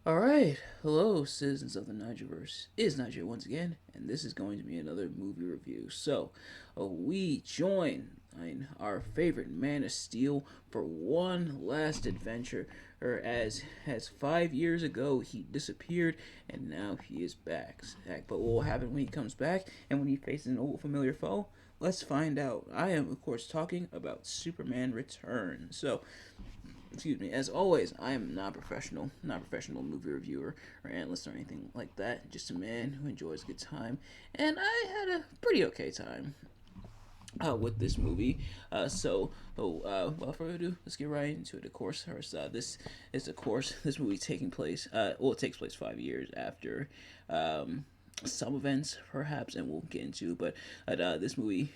Alright, hello citizens of the Nigelverse. It's Nigel once again, and this is going to be another movie review. We join our favorite Man of Steel for one last adventure, or as 5 years ago he disappeared, and now he is back. But what will happen when he comes back, and when he faces an old familiar foe? Let's find out. I am, of course, talking about Superman Returns. Excuse me. As always, I am not a professional movie reviewer or analyst or anything like that. Just a man who enjoys a good time, and I had a pretty okay time with this movie. Without further ado, let's get right into it. Of course, this is of course this movie taking place. It takes place 5 years after. Some events perhaps and we'll get into, but this movie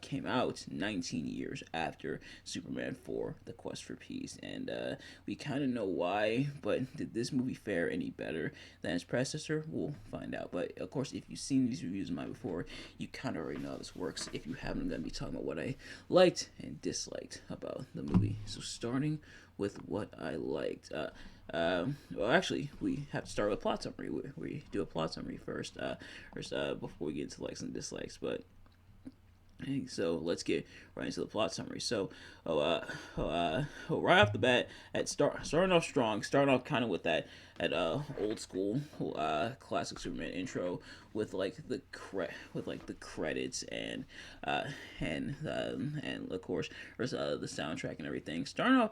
came out 19 years after Superman 4 The Quest for Peace, and we kind of know why, but did this movie fare any better than its predecessor? We'll find out. But of course, if you've seen these reviews of mine before, you kind of already know how this works. If you haven't, I'm going to be talking about what I liked and disliked about the movie. So starting with what I liked. Well, actually, we have to start with plot summary. We do a plot summary first, before we get into likes and dislikes. But so let's get right into the plot summary. Right off the bat, starting off strong, starting off kind of with that old school classic Superman intro with the credits and of course there's the soundtrack and everything. Starting off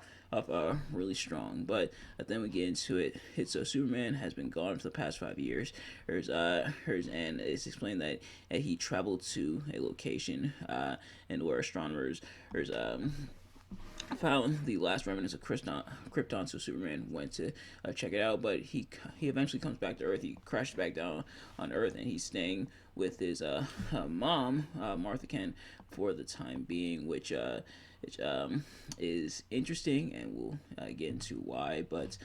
really strong, but then we get into it. Superman has been gone for the past 5 years. And it's explained that he traveled to a location and where astronomers found the last remnants of Krypton, so Superman went to check it out. But he eventually comes back to Earth. He crashes back down on Earth, and he's staying with his mom, Martha Kent, for the time being, which is interesting, and we'll get into why. But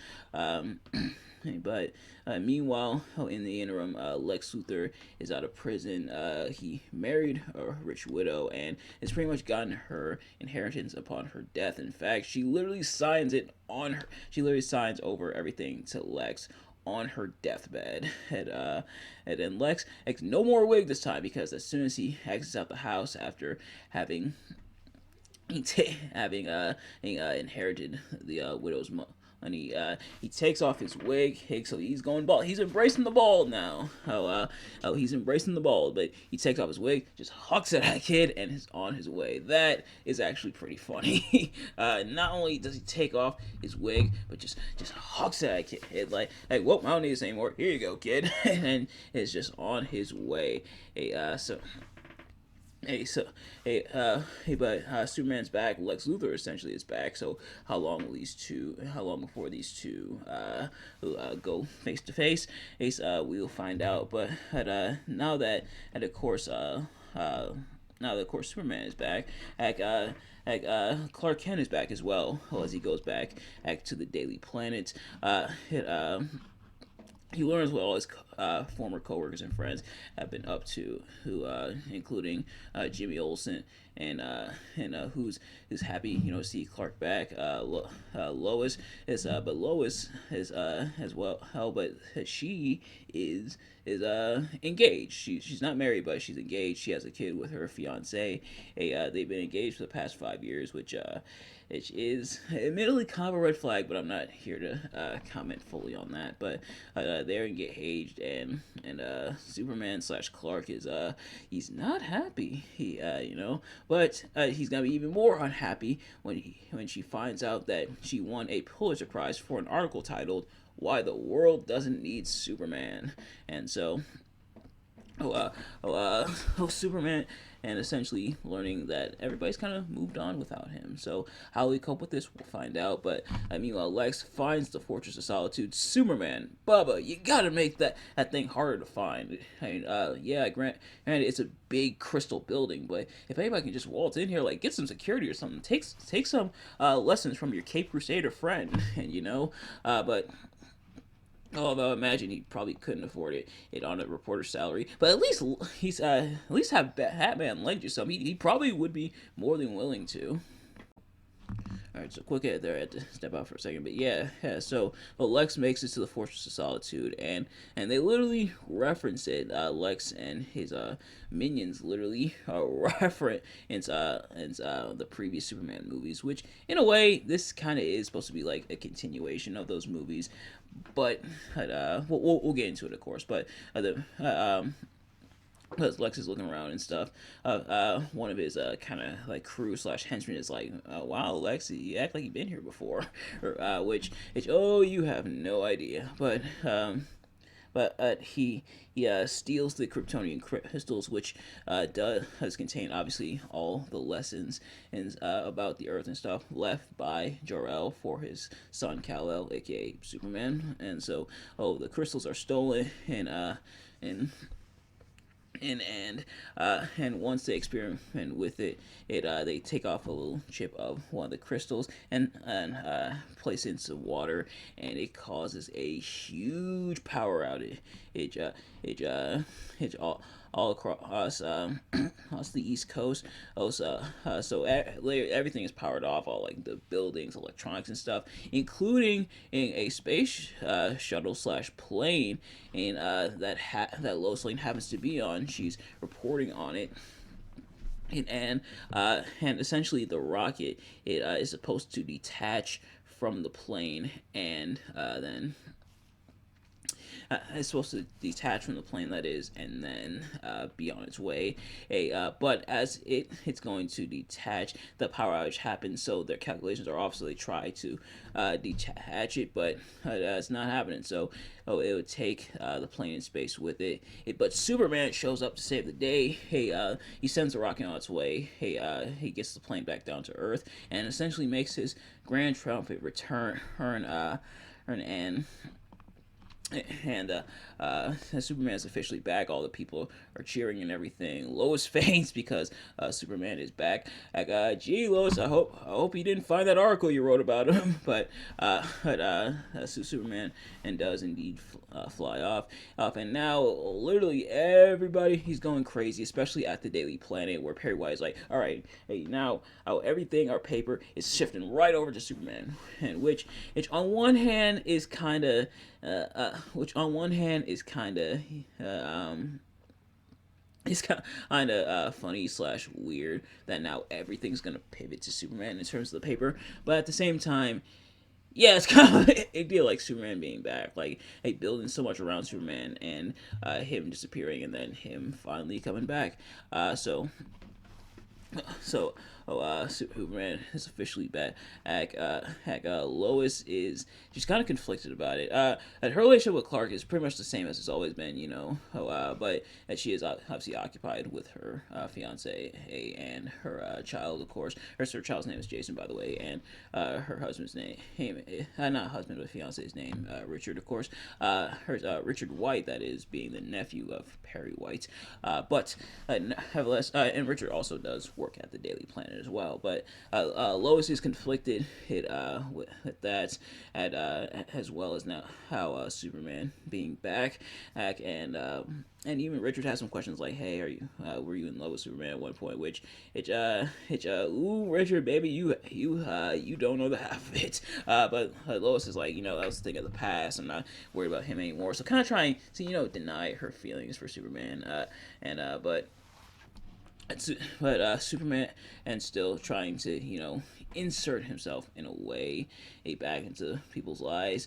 meanwhile, in the interim, Lex Luthor is out of prison. He married a rich widow and has pretty much gotten her inheritance upon her death. In fact, she literally signs it on her. She literally signs over everything to Lex on her deathbed. And then Lex no more wig this time, because as soon as he exits out the house after having inherited the widow's money, he takes off his wig. So he's going bald. He's embracing the bald now. He's embracing the bald, but he takes off his wig, just hucks at that kid, and is on his way. That is actually pretty funny. Not only does he take off his wig, but just hucks at that kid. Well, I don't need this anymore. Here you go, kid, and is just on his way. Hey, so Hey, so but Superman's back. Lex Luthor essentially is back. So how long will these two? How long before these two go face to face? We'll find out. But now that, and of course, now that of course Superman is back, Clark Kent is back as well. As he goes back to the Daily Planet. He learns what all his former coworkers and friends have been up to, who including Jimmy Olsen and who's happy to see Clark back. Lois is as well. But she is engaged. She's not married, but she's engaged. She has a kid with her fiance. They've been engaged for the past 5 years, which is admittedly kind of a red flag, but I'm not here to comment fully on that. But they're engaged, and Superman slash Clark is he's not happy. But he's gonna be even more unhappy when she finds out that she won a Pulitzer Prize for an article titled "Why the World Doesn't Need Superman." And so Superman, and essentially learning that everybody's kind of moved on without him. So how we cope with this, we'll find out. But meanwhile, Lex finds the Fortress of Solitude. Superman, Bubba, you gotta make that thing harder to find. Yeah, granted, it's a big crystal building, but if anybody can just waltz in here, like get some security or something, take some lessons from your Cape Crusader friend, and but although I imagine he probably couldn't afford it on a reporter's salary, but at least have Batman lend you some. He probably would be more than willing to. All right, so quick edit there. I had to step out for a second, but yeah. So Lex makes it to the Fortress of Solitude, and they literally reference it. Lex and his minions literally reference the previous Superman movies, which in a way this kind of is supposed to be like a continuation of those movies, but we'll get into it, of course. But the as Lex is looking around and stuff, one of his kind of like crew slash henchmen is like, "Wow, Lex, you act like you've been here before," or which oh, you have no idea. But he steals the Kryptonian crystals, which does contain obviously all the lessons and about the Earth and stuff left by Jor-El for his son Kal-El, aka Superman. And so, the crystals are stolen, and and once they experiment with it they take off a little chip of one of the crystals and place it into water, and it causes a huge power outage. It all across across the East Coast. Everything is powered off, all like the buildings, electronics, and stuff, including in a space shuttle slash plane, and that Lois Lane happens to be on. She's reporting on it. And essentially the rocket it is supposed to detach from the plane, and then it's supposed to detach from the plane, that is, and then be on its way. But as it's going to detach, the power outage happens. So their calculations are off. So they try to detach it, but it's not happening. So it would take the plane in space with it. But Superman shows up to save the day. He sends the rocket on its way. He gets the plane back down to Earth and essentially makes his grand triumphant return. And Superman is officially back. All the people are cheering and everything. Lois faints because Superman is back. Like, gee, Lois, I hope you didn't find that article you wrote about him. But Superman and does indeed fly off. And now literally everybody he's going crazy, especially at the Daily Planet, where Perry White is like, all right, hey, now everything, our paper is shifting right over to Superman, and which on one hand is kind of it's kind of funny slash weird that now everything's gonna pivot to Superman in terms of the paper, but at the same time, yeah, it's kind of a big deal, like Superman being back, like building so much around Superman and him disappearing and then him finally coming back. So Superman is officially back. Lois is she's kind of conflicted about it. And her relationship with Clark is pretty much the same as it's always been, but that she is obviously occupied with her fiance and her child, of course. Her child's name is Jason, by the way, and her husband's name, not husband, but fiance's name, Richard, of course. Richard White, that is, being the nephew of Perry White. But nevertheless, and Richard also does work at the Daily Planet as well. But Lois is conflicted with that, as well as now how Superman being back, and even Richard has some questions like, "Hey, were you in love with Superman at one point?" Which ooh, Richard, baby, you don't know the half of it. But Lois is like, that was a thing of the past. I'm not worried about him anymore. So kind of trying to deny her feelings for Superman. But Superman and still trying to insert himself in a way back into people's lives.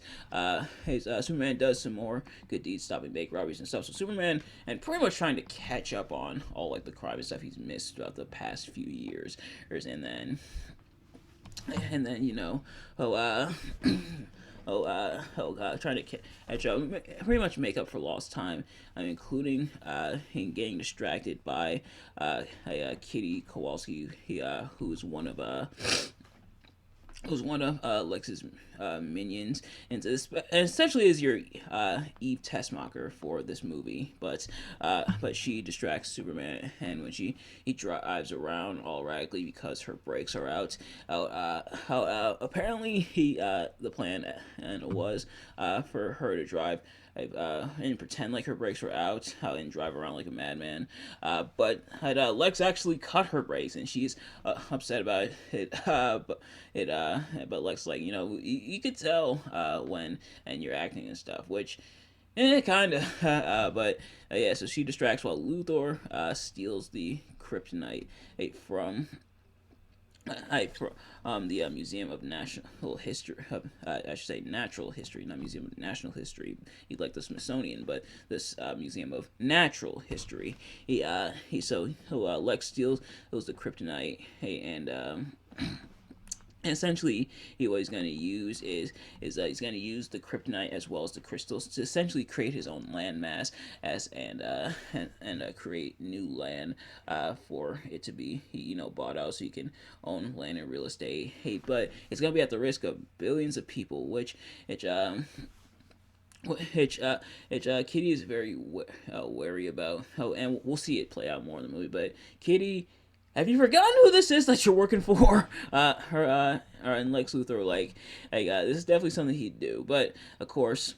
Superman does some more good deeds, stopping bank robberies and stuff. So Superman and pretty much trying to catch up on all like the crime and stuff he's missed throughout the past few years, and then trying to catch up, pretty much make up for lost time, including him getting distracted by Kitty Kowalski, who's one of Lex's minions into this, and essentially is your Eve Tessmacher for this movie. But she distracts Superman, and when he drives around all erratically because her brakes are out. Apparently the plan was for her to drive and pretend like her brakes were out and drive around like a madman. But Lex actually cut her brakes, and she's upset about it. But Lex like, you could tell when and you're acting and stuff, which. Kind of. But yeah, so she distracts while Luthor steals the kryptonite from the Museum of National History. I should say Natural History, not Museum of National History. He'd like the Smithsonian, but this Museum of Natural History. Lex steals the kryptonite, and essentially, what he's going to use is he's going to use the kryptonite as well as the crystals to essentially create his own landmass and create new land for it to be bought out, so you can own land and real estate. Hey, but it's going to be at the risk of billions of people, which Kitty is very wary about. Oh, and we'll see it play out more in the movie. But Kitty, have you forgotten who this is that you're working for? And Lex Luthor were like, hey, this is definitely something he'd do. But of course,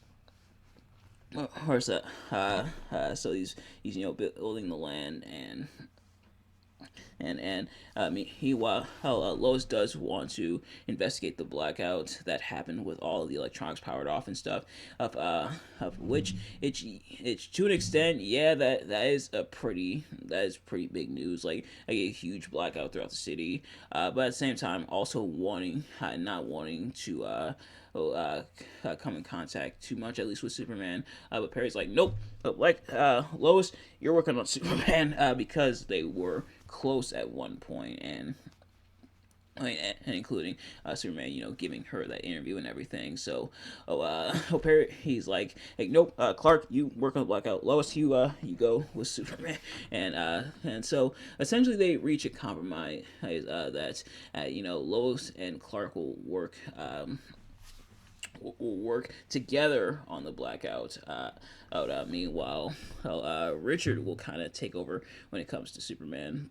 so he's building the land and meanwhile, Lois does want to investigate the blackout that happened with all of the electronics powered off and stuff. Of which it's to an extent, yeah, that is pretty big news. Like a huge blackout throughout the city, but at the same time, also not wanting to. Come in contact too much, at least with Superman. But Perry's like, nope. Lois, you're working on Superman because they were close at one point, and including Superman, giving her that interview and everything. So, Perry, he's like, hey, nope, Clark, you work on the blackout. Lois, you go with Superman, and so essentially they reach a compromise that Lois and Clark will work together on the blackout. Meanwhile, Richard will kind of take over when it comes to Superman.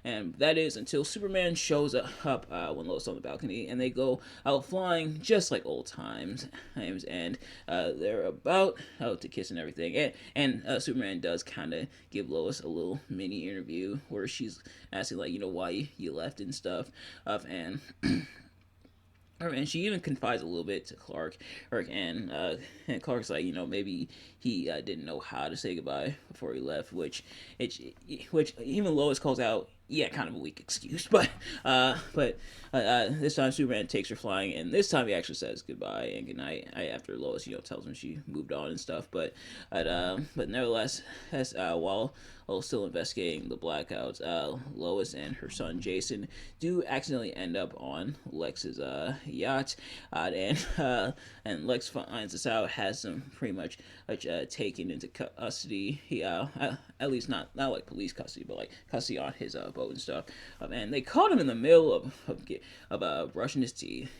And that is until Superman shows up when Lois on the balcony, and they go out flying just like old times. And they're about to kiss and everything. And Superman does kind of give Lois a little mini interview where she's asking like, why you left and stuff. And and she even confides a little bit to Clark, and Clark's like, maybe he didn't know how to say goodbye before he left, which even Lois calls out, yeah, kind of a weak excuse, but this time Superman takes her flying, and this time he actually says goodbye and goodnight after Lois, tells him she moved on and stuff, but nevertheless, while still investigating the blackouts, Lois and her son Jason do accidentally end up on Lex's yacht, and Lex finds this out, has them pretty much taken into custody. He at least not like police custody, but like custody on his boat and stuff. And they caught him in the middle of brushing his teeth,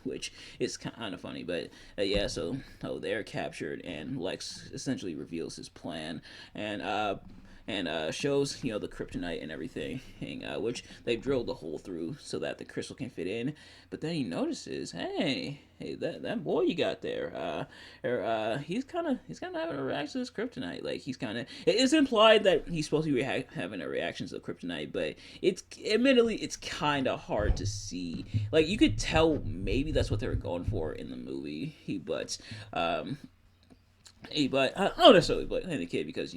which is kind of funny. But yeah, so they're captured, and Lex essentially reveals his plan, and shows the kryptonite and everything, which they've drilled the hole through so that the crystal can fit in. But then he notices, hey, that boy you got there, he's kind of having a reaction to this kryptonite. Like it's implied that he's supposed to be having a reaction to the kryptonite, but it's kind of hard to see. Like you could tell maybe that's what they were going for in the movie, but I don't necessarily blame the kid because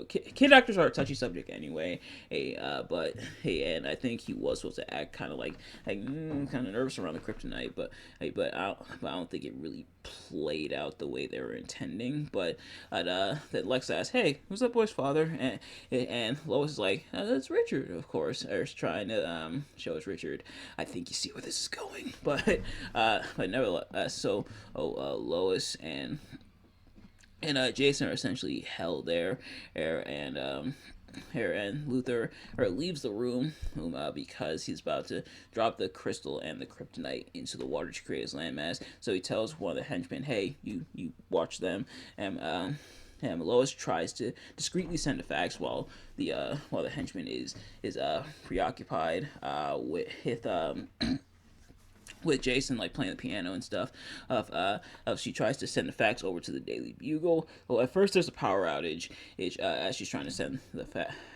kid actors are a touchy subject anyway. And I think he was supposed to act kind of kind of nervous around the kryptonite, but I don't think it really played out the way they were intending. But that Lex asks, "Hey, who's that boy's father?" And Lois is like, "That's Richard, of course." Or trying to show us Richard. I think you see where this is going, but nevertheless, so Lois and Jason are essentially held there, and here, and Luther leaves the room because he's about to drop the crystal and the kryptonite into the water to create his landmass. So he tells one of the henchmen, "Hey, you watch them." And Lois tries to discreetly send a fax while the henchman is preoccupied with Jason like playing the piano and stuff. She tries to send the fax over to the Daily Bugle. Well, at first there's a power outage as she's trying to send the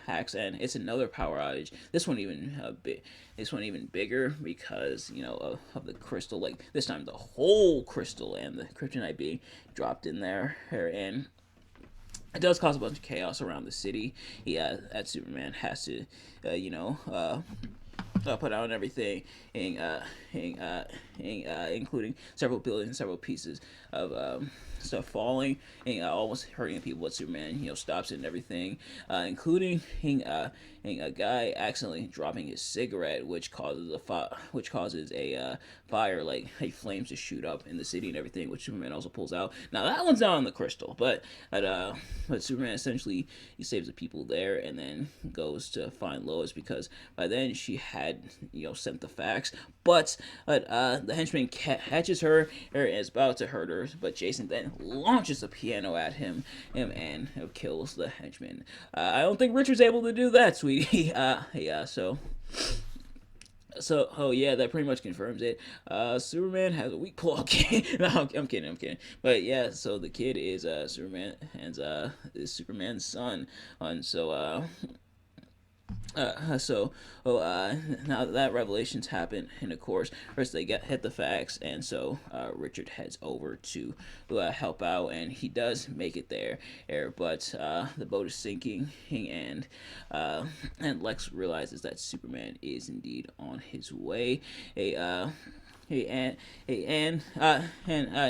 fax, and it's another power outage. This one even bigger because of the crystal. Like this time, the whole crystal and the kryptonite being dropped in there, and it does cause a bunch of chaos around the city. That Superman has to, put out everything, including several buildings, several pieces of stuff falling, and almost hurting people. But Superman, stops it and everything, including a guy accidentally dropping his cigarette, which causes a fire, like flames to shoot up in the city and everything, which Superman also pulls out. Now that one's not on the crystal, but Superman essentially he saves the people there and then goes to find Lois because by then she had sent the fax. But the henchman catches her and is about to hurt her, but Jason then launches a piano at him and kills the henchman. I don't think Richard's able to do that, sweetie. Oh yeah, that pretty much confirms it. Superman has a weak claw. No, I'm kidding. But yeah, so the kid is is Superman's son, and now that revelations happen, and of course, first they hit the facts, and so Richard heads over to help out, and he does make it there. But the boat is sinking, and Lex realizes that Superman is indeed on his way. And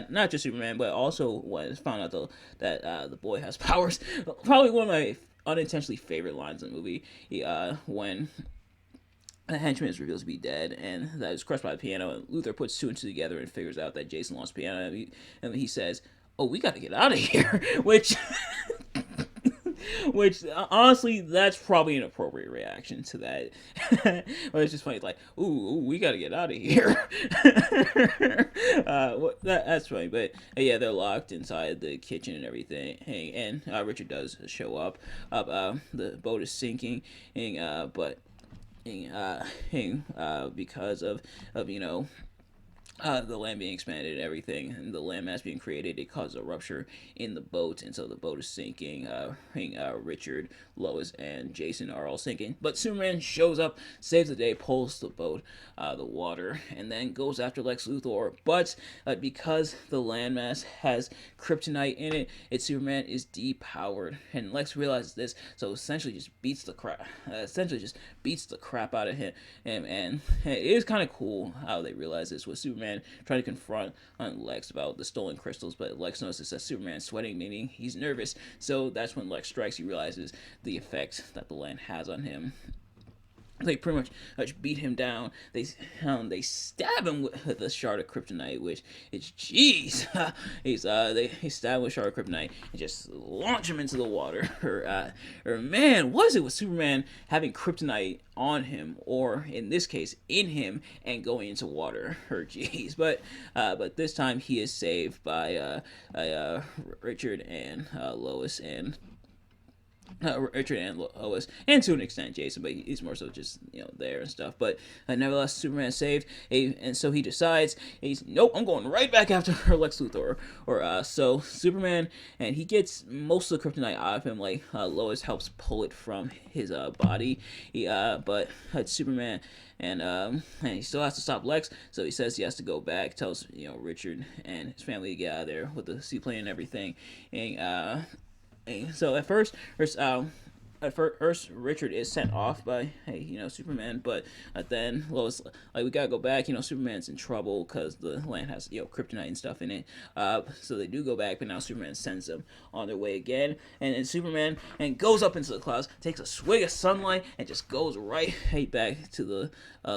not just Superman, but also was found out that the boy has powers. Probably one of my unintentionally favorite lines in the movie. When the henchman is revealed to be dead, and that is crushed by the piano, and Luther puts two and two together and figures out that Jason lost the piano, and he says, "Oh, we got to get out of here," which. Which honestly, that's probably an appropriate reaction to that. But it's just funny, it's like, ooh, we gotta get out of here. That's funny, but yeah, they're locked inside the kitchen and everything. And Richard does show up. The boat is sinking, but because of the land being expanded and everything, and the landmass being created, it causes a rupture in the boat, and so the boat is sinking. Richard, Lois, and Jason are all sinking, but Superman shows up, saves the day, pulls the boat out of the water, and then goes after Lex Luthor. But because the landmass has kryptonite in it, Superman is depowered, and Lex realizes this, so essentially just beats the crap out of him. And it is kind of cool how they realize this with Superman trying to confront Lex about the stolen crystals, but Lex notices that Superman's sweating, meaning he's nervous. So that's when Lex strikes. He realizes the effect that the land has on him. They pretty much beat him down. They stab him with a shard of kryptonite, which is jeez. They stab him with a shard of kryptonite and just launch him into the water. Or man, was it with Superman having kryptonite on him, or in this case, in him, and going into water? Or jeez, but this time he is saved by Richard and Lois and. Richard and Lois, and to an extent Jason, but he's more so just there and stuff. But nevertheless, Superman saved, and so he decides nope, I'm going right back after Lex Luthor. So Superman, and he gets most of the kryptonite out of him. Like Lois helps pull it from his body. But Superman. And he still has to stop Lex, so he says he has to go back. Tells Richard and his family to get out of there with the seaplane and everything. And so at first, Richard is sent off by Superman, but then Lois we gotta go back. Superman's in trouble because the land has kryptonite and stuff in it. So they do go back, but now Superman sends them on their way again, and then Superman goes up into the clouds, takes a swig of sunlight, and just goes right back to the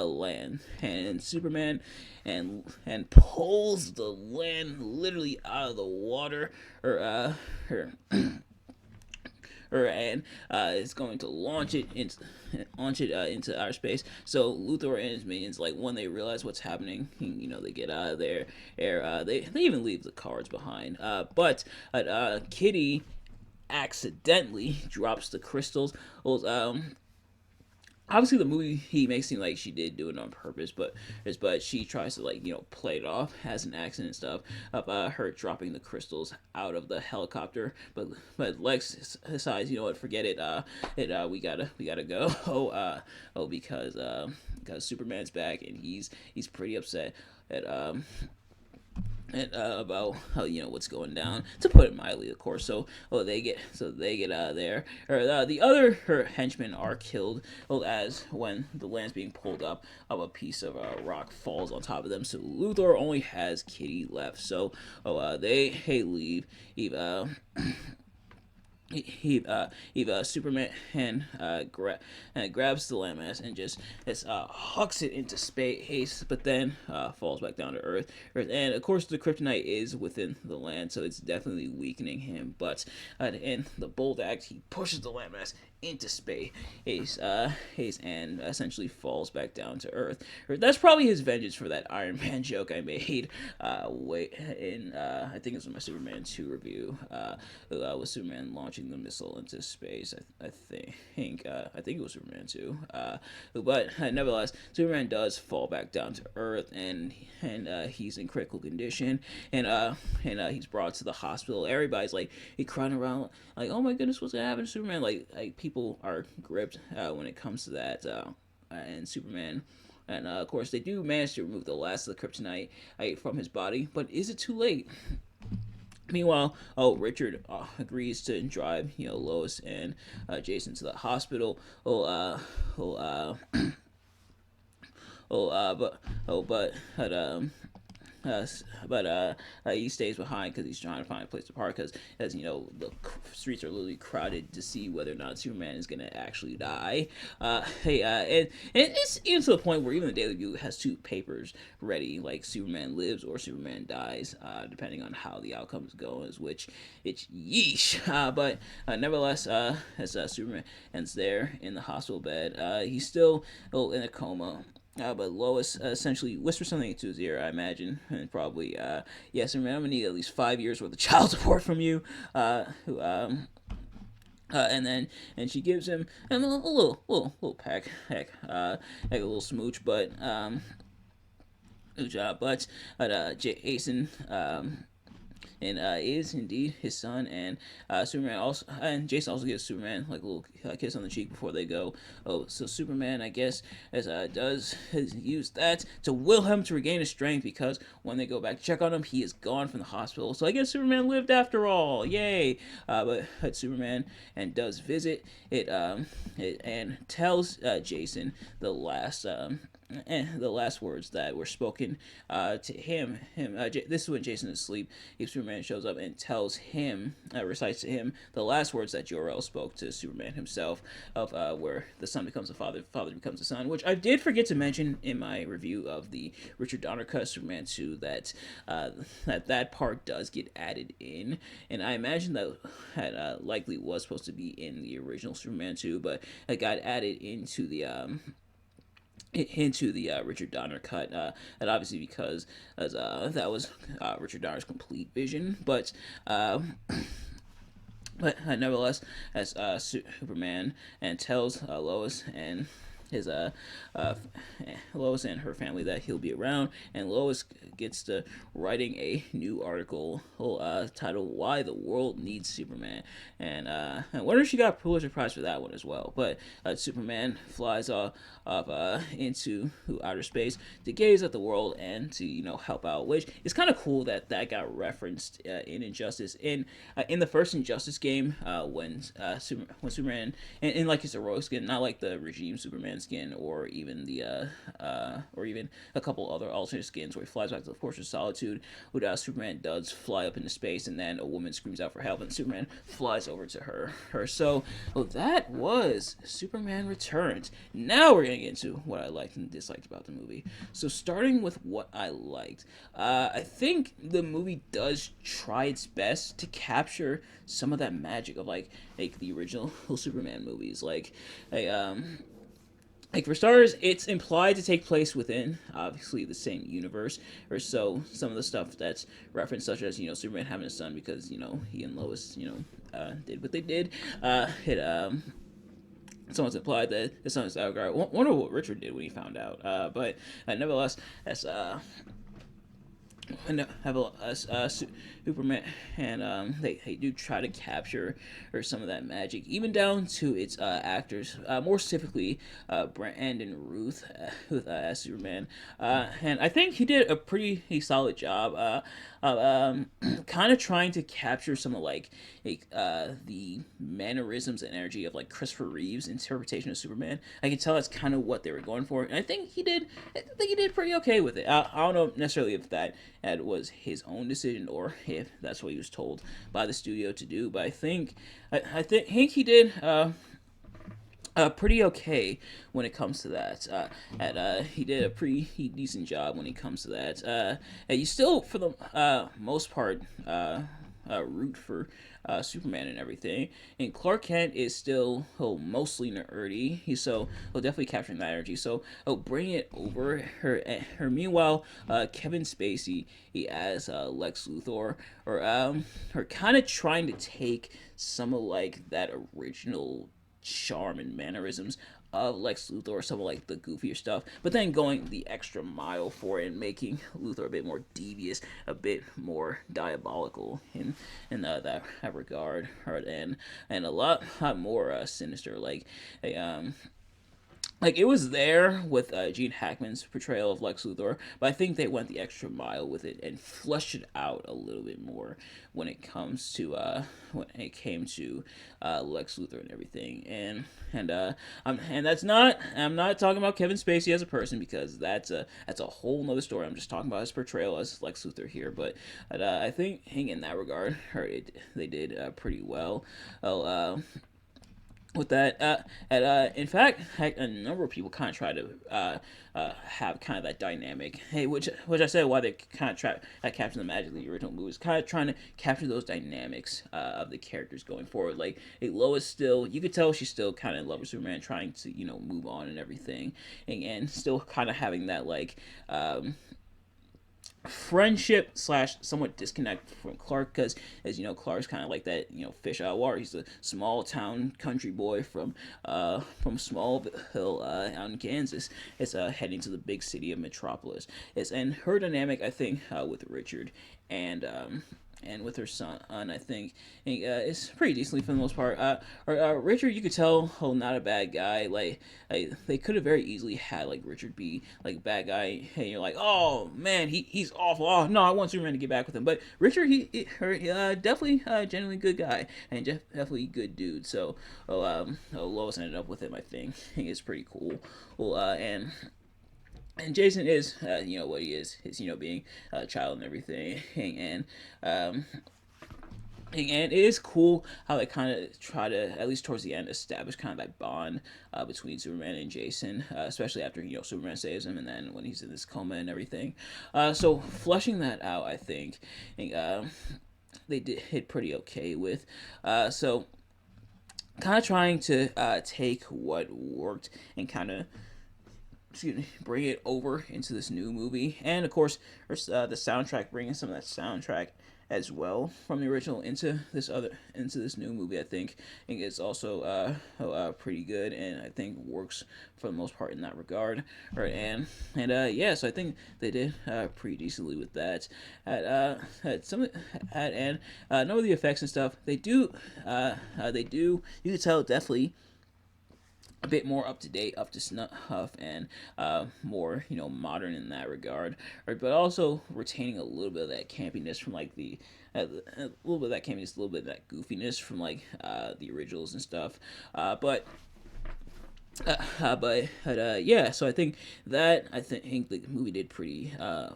land. And Superman and pulls the land literally out of the water, and is going to into outer space. So Luthor and his minions, like when they realize what's happening, they get out of there. They even leave the cards behind. But Kitty accidentally drops the crystals. Obviously the movie he makes seem like she did do it on purpose, but she tries to play it off as an accident and stuff of her dropping the crystals out of the helicopter. But Lex decides, what, forget it. We gotta go. Because Superman's back and he's pretty upset at about how what's going down, to put it mildly, of course. They get out of there. Or the other her henchmen are killed. As when the land's being pulled up, a piece of rock falls on top of them. So Luthor only has Kitty left. So they leave. Superman grabs the landmass and just hucks it into space, but then falls back down to Earth. And of course, the kryptonite is within the land, so it's definitely weakening him. But in the bold act, he pushes the landmass into space, and essentially falls back down to Earth. That's probably his vengeance for that Iron Man joke I made. I think it was in my Superman 2 review. With Superman launching the missile into space. I think it was Superman 2. But nevertheless, Superman does fall back down to Earth, and he's in critical condition, and he's brought to the hospital. Everybody's he crying around like, oh my goodness, what's gonna happen to Superman? Like people are gripped when it comes to that, and Superman. And of course, they do manage to remove the last of the kryptonite from his body, but is it too late? Meanwhile, Richard agrees to drive Lois and Jason to the hospital. He stays behind because he's trying to find a place to park. Because, as you know, the streets are literally crowded to see whether or not Superman is gonna actually die. And it's even to the point where even the Daily View has two papers ready, like Superman lives or Superman dies, depending on how the outcomes go. Which it's yeesh. But nevertheless, as Superman ends there in the hospital bed, he's still in a coma. But Lois essentially whispers something into his ear, I imagine, and probably, yes, man, I'm gonna need at least 5 years worth of child support from you. And she gives him a little peck, a little smooch, but Jason and is indeed his son, and Superman also, and Jason also gives Superman like a little kiss on the cheek before they go. So Superman, I guess, has used that to will him to regain his strength, because when they go back to check on him, he is gone from the hospital. So I guess Superman lived after all, yay! But Superman and does visit it and tells Jason the last words that were spoken to him. This is when Jason is asleep. If Superman shows up and tells him, recites to him the last words that Jor-El spoke to Superman himself, of where the son becomes a father, father becomes a son. Which I did forget to mention in my review of the Richard Donner cut Superman 2, that that part does get added in, and I imagine that likely was supposed to be in the original Superman 2, but it got added into the Richard Donner cut, and obviously because that was Richard Donner's complete vision, but nevertheless, as Superman and tells Lois and his Lois and her family that he'll be around, and Lois gets to writing a new article titled "Why the World Needs Superman," and I wonder if she got a Pulitzer Prize for that one as well. But Superman flies up into outer space to gaze at the world and to help out, which is kind of cool that got referenced in Injustice, in the first Injustice game, when Superman in like his heroic skin, not like the regime Superman skin, or even a couple other alternate skins where he flies back to the Fortress of Solitude. Where Superman does fly up into space, and then a woman screams out for help, and Superman flies over to her. So well, that was Superman Returns. Now we're gonna get into what I liked and disliked about the movie. So starting with what I liked, I think the movie does try its best to capture some of that magic of like the original Superman movies. Like for starters, it's implied to take place within obviously the same universe, or so some of the stuff that's referenced, such as Superman having a son because he and Lois did what they did. It Someone's implied that the son is Asgard. Wonder what Richard did when he found out. But nevertheless, as and have Superman, and they do try to capture or some of that magic, even down to its actors, more specifically Brandon Ruth as Superman, and I think he did a pretty solid job of kind of trying to capture some of the mannerisms and energy of like Christopher Reeve's interpretation of Superman. I can tell that's kind of what they were going for, and I think he did. I think he did pretty okay with it. I don't know necessarily if that was his own decision or if that's what he was told by the studio to do. But I think he did pretty okay when it comes to that. He did a pretty decent job when it comes to that. And you still, for the most part, root for Superman and everything. And Clark Kent is still mostly nerdy. He'll definitely capturing that energy. So bring it over her. Meanwhile, Kevin Spacey he as Lex Luthor, or her kind of trying to take some of like that original charm and mannerisms of Lex Luthor, some of like the goofier stuff, but then going the extra mile for it and making Luthor a bit more devious, a bit more diabolical in that regard, and a lot more sinister. Like it was there with Gene Hackman's portrayal of Lex Luthor, but I think they went the extra mile with it and fleshed it out a little bit more when it comes to when it came to Lex Luthor and everything. And that's not, I'm not talking about Kevin Spacey as a person, because that's a whole nother story. I'm just talking about his portrayal as Lex Luthor here. But I think in that regard, they did pretty well. With that, in fact, a number of people kind of try to have kind of that dynamic. Hey, which I said why they kind of try capture the magic of the original movies, kind of trying to capture those dynamics of the characters going forward. Like, hey, Lois still, you could tell she's still kind of in love with Superman, trying to move on and everything, and still kind of having that friendship slash somewhat disconnect from Clark, because as you know, Clark's kind of like that fish out of water. He's a small town country boy from Smallville out in Kansas. It's heading to the big city of Metropolis. And her dynamic, I think, with Richard and with her son, I think, is pretty decently for the most part. Richard, you could tell, not a bad guy. Like they could have very easily had like Richard be like bad guy, and you're like, oh man, he's awful. Oh no, I want Superman to get back with him. But Richard, he definitely genuinely good guy, and definitely good dude. So Lois ended up with him. I think it's pretty cool. Well, and Jason is, what he is being a child and everything, and it is cool how they kind of try to, at least towards the end, establish kind of that bond between Superman and Jason, especially after Superman saves him, and then when he's in this coma and everything. So fleshing that out, I think, they did hit pretty okay with. So kind of trying to take what worked and kind of bring it over into this new movie, and of course, the soundtrack, bringing some of that soundtrack as well from the original into this new movie. I think it's also pretty good, and I think works for the most part in that regard. Right, and yeah, so I think they did pretty decently with that. At some and none of the effects and stuff they do, you can tell definitely a bit more up to date, up to snuff, and more modern in that regard, right? But also retaining a little bit of that campiness from like a little bit of that campiness, a little bit of that goofiness from like the originals and stuff. But Yeah, so I think the movie did pretty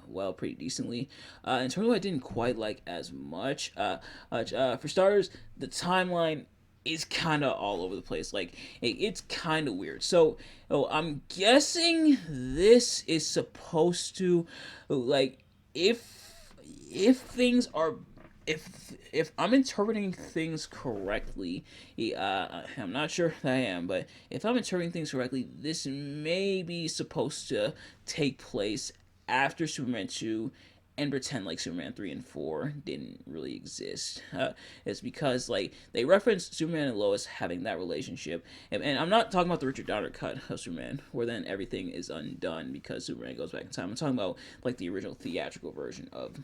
well, pretty decently. In terms of what I didn't quite like as much, for starters, the timeline is kind of all over the place. Like it's kind of weird. So, I'm guessing this is supposed to, like, if things are, if I'm interpreting things correctly, I'm not sure if I am, but if I'm interpreting things correctly, this may be supposed to take place after Superman 2 and pretend like Superman 3 and 4 didn't really exist. It's because, like, they reference Superman and Lois having that relationship. And I'm not talking about the Richard Donner cut of Superman, where then everything is undone because Superman goes back in time. I'm talking about, like, the original theatrical version of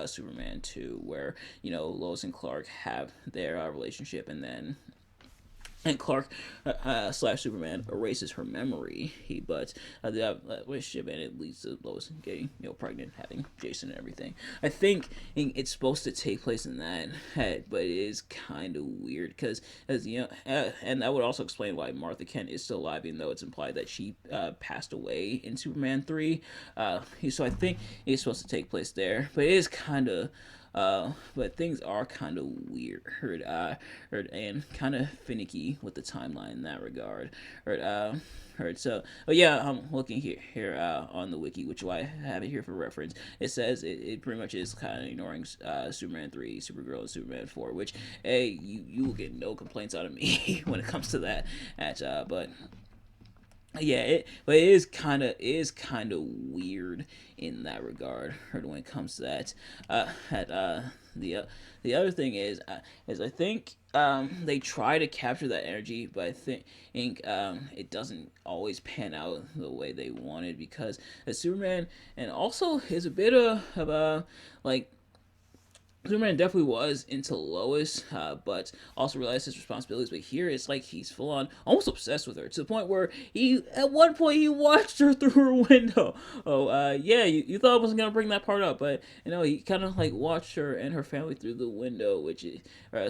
Superman 2, where, Lois and Clark have their relationship, and Clark slash Superman erases her memory. But the relationship, and it leads to Lois getting pregnant, having Jason and everything. I think it's supposed to take place in that head, but it is kind of weird because, as and that would also explain why Martha Kent is still alive, even though it's implied that she passed away in Superman 3. So I think it's supposed to take place there, but it is kind of but things are kind of weird, and kind of finicky with the timeline in that regard. But yeah, I'm looking here on the wiki, which I have it here for reference. It says it pretty much is kind of ignoring Superman 3, Supergirl, and Superman 4, which, hey, you will get no complaints out of me when it comes to that. But yeah, but it is kind of weird in that regard, or when it comes to that. At the the other thing is I think they try to capture that energy, but I think it doesn't always pan out the way they wanted, because Superman, and also is a bit of a, like, Superman definitely was into Lois, but also realized his responsibilities. But here it's like he's full on, almost obsessed with her, to the point where at one point, he watched her through her window. Oh, yeah, you thought I wasn't gonna bring that part up, but he kind of like watched her and her family through the window, which is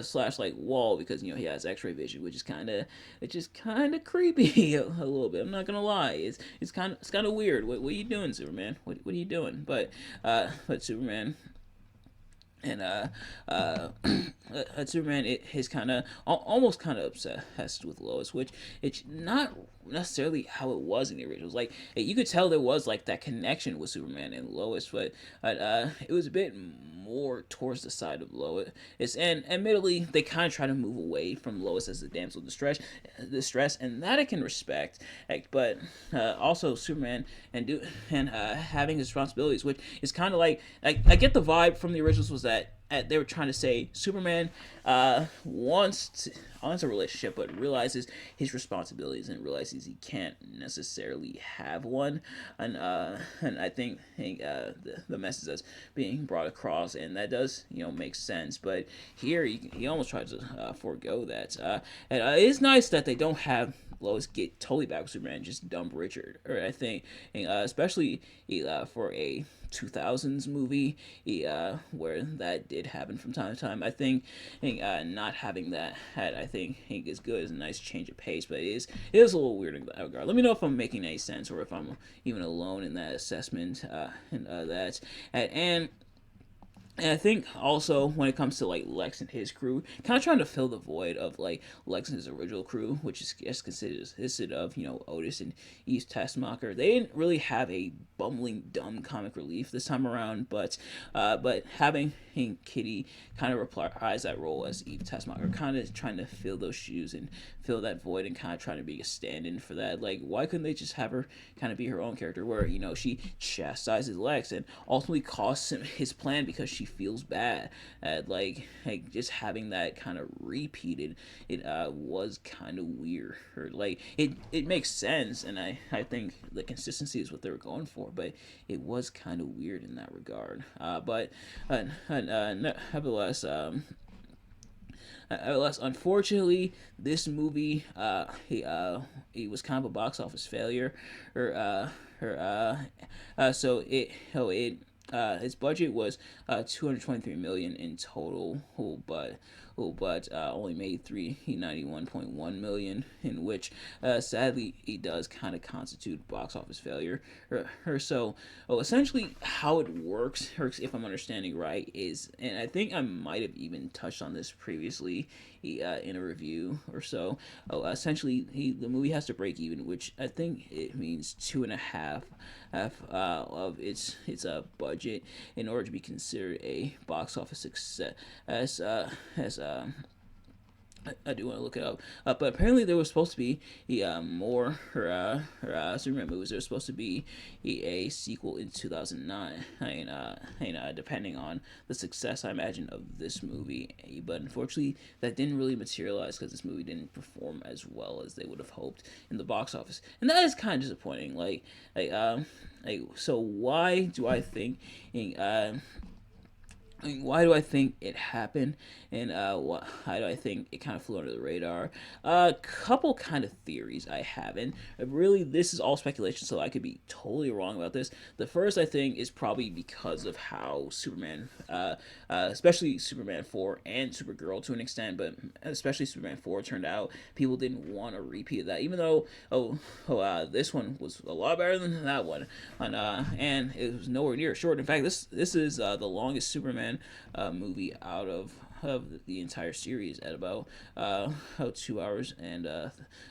slash like wall, because he has X-ray vision, which is kind of creepy a little bit. I'm not gonna lie, it's kind of weird. What are you doing, Superman? What are you doing? But Superman and Superman is kind of almost kind of obsessed with Lois, which it's not necessarily how it was in the originals. Like, you could tell there was, like, that connection with Superman and Lois, but it was a bit more towards the side of Lois. And admittedly, they kind of try to move away from Lois as the damsel in distress, and that I can respect. But also Superman and having his responsibilities, which is kind of like, I get the vibe from the originals was that they were trying to say Superman wants a relationship, but realizes his responsibilities and realizes he can't necessarily have one. And I think the message that's being brought across, and that does make sense. But here he almost tries to forego that. And it is nice that they don't have Lois get totally back with Superman and just dump Richard. Or I think, especially for a 2000s movie, where that did happen from time to time. I think not having that I think is good. It's a nice change of pace, but it is a little weird in that regard. Let me know if I'm making any sense, or if I'm even alone in that assessment. And I think also when it comes to, like, Lex and his crew, kind of trying to fill the void of, like, Lex and his original crew, which is consisted of Otis and Eve Tessmacher. They didn't really have a bumbling dumb comic relief this time around, but having Kitty kind of reprise that role as Eve Tessmacher, kind of trying to fill those shoes and fill that void, and kind of trying to be a stand-in for that. Like, why couldn't they just have her kind of be her own character, where she chastises Lex and ultimately costs him his plan because she feels bad at, like just having that kind of repeated. It was kind of weird. Like, it makes sense, and I think the consistency is what they were going for, but it was kind of weird in that regard. But nevertheless, unfortunately, this movie, he was kind of a box office failure, or so it its budget was 223 million in total, but only made 391.1 million, in which sadly it does kind of constitute box office failure. Or so. Essentially, how it works, or if I'm understanding right, is, and I think I might have even touched on this previously in a review or so. Essentially, the movie has to break even, which I think it means two and a half of its budget in order to be considered a box office success. As I do want to look it up, but apparently there was supposed to be more Superman movies. There was supposed to be a sequel in 2009. Depending on the success, I imagine, of this movie, but unfortunately that didn't really materialize because this movie didn't perform as well as they would have hoped in the box office, and that is kind of disappointing. So why do I think? Why do I think it happened, and how do I think it kind of flew under the radar? A couple kind of theories I have, and really this is all speculation, so I could be totally wrong about this. The first, I think, is probably because of how Superman, especially Superman 4 and Supergirl to an extent, but especially Superman 4 turned out. People didn't want a repeat of that, even though this one was a lot better than that one, and it was nowhere near short. In fact, this is the longest Superman movie out of the entire series at about 2 hours and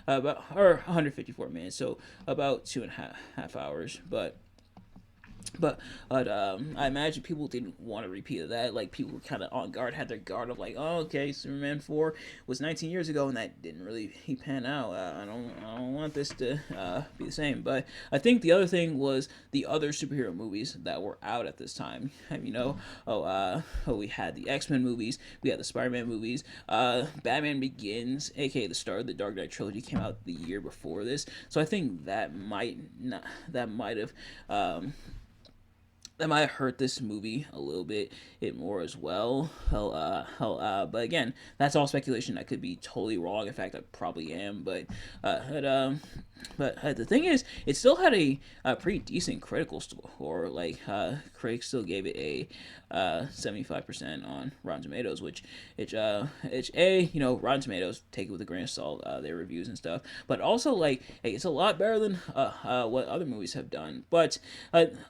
about or 154 minutes, so about two and a half hours. But I imagine people didn't want a repeat of that. Like, people were kind of on guard, had their guard of like, oh, okay, Superman 4 was 19 years ago, and that didn't really pan out. I don't want this to be the same. But I think the other thing was the other superhero movies that were out at this time. We had the X-Men movies, we had the Spider-Man movies, Batman Begins, aka the start of the Dark Knight trilogy, came out the year before this. So I think that might have hurt this movie a little bit more as well. But again, that's all speculation. I could be totally wrong. In fact, I probably am. But the thing is, it still had a pretty decent critical score. Like, critics still gave it a 75% on Rotten Tomatoes, which Rotten Tomatoes, take it with a grain of salt, their reviews and stuff. But also, like, hey, it's a lot better than what other movies have done. But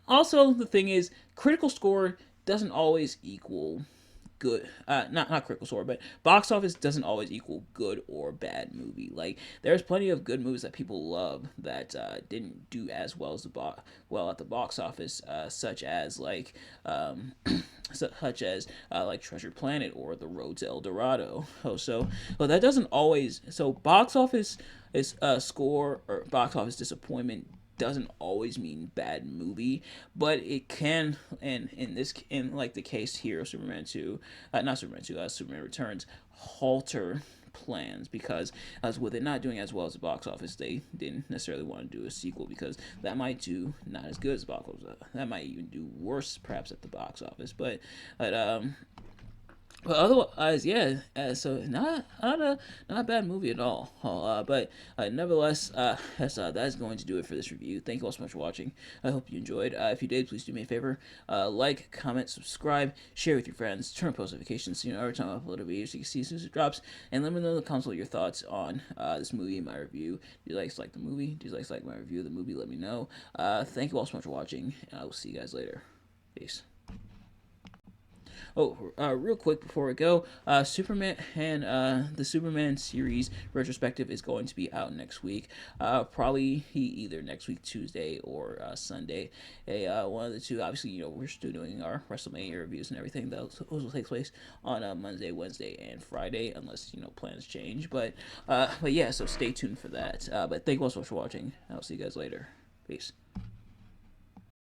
also, the thing is, critical score doesn't always equal good. Not critical score, but box office doesn't always equal good or bad movie. Like, there's plenty of good movies that people love that didn't do as well as at the box office, such as like Treasure Planet or The Road to El Dorado. That doesn't always. So box office is score or box office disappointment doesn't always mean bad movie, but it can. And in like the case here of Superman 2, not Superman 2, Superman Returns, halter plans, because as with it not doing as well as the box office, they didn't necessarily want to do a sequel, because that might do not as good as the box office. That might even do worse perhaps at the box office. But otherwise, yeah. So not a bad movie at all. But nevertheless, that's going to do it for this review. Thank you all so much for watching. I hope you enjoyed. If you did, please do me a favor: like, comment, subscribe, share with your friends, turn on post notifications so you know every time I upload a video, so you can see as soon as it drops. And let me know in the comments your thoughts on this movie and my review. Do you like the movie? Do you like my review of the movie? Let me know. Thank you all so much for watching, and I will see you guys later. Peace. Oh, real quick before we go, Superman and the Superman series retrospective is going to be out next week. Probably either next week Tuesday or Sunday. One of the two. Obviously, we're still doing our WrestleMania reviews and everything. Those will take place on Monday, Wednesday, and Friday, unless plans change. But yeah, so stay tuned for that. But thank you all so much for watching. I'll see you guys later. Peace.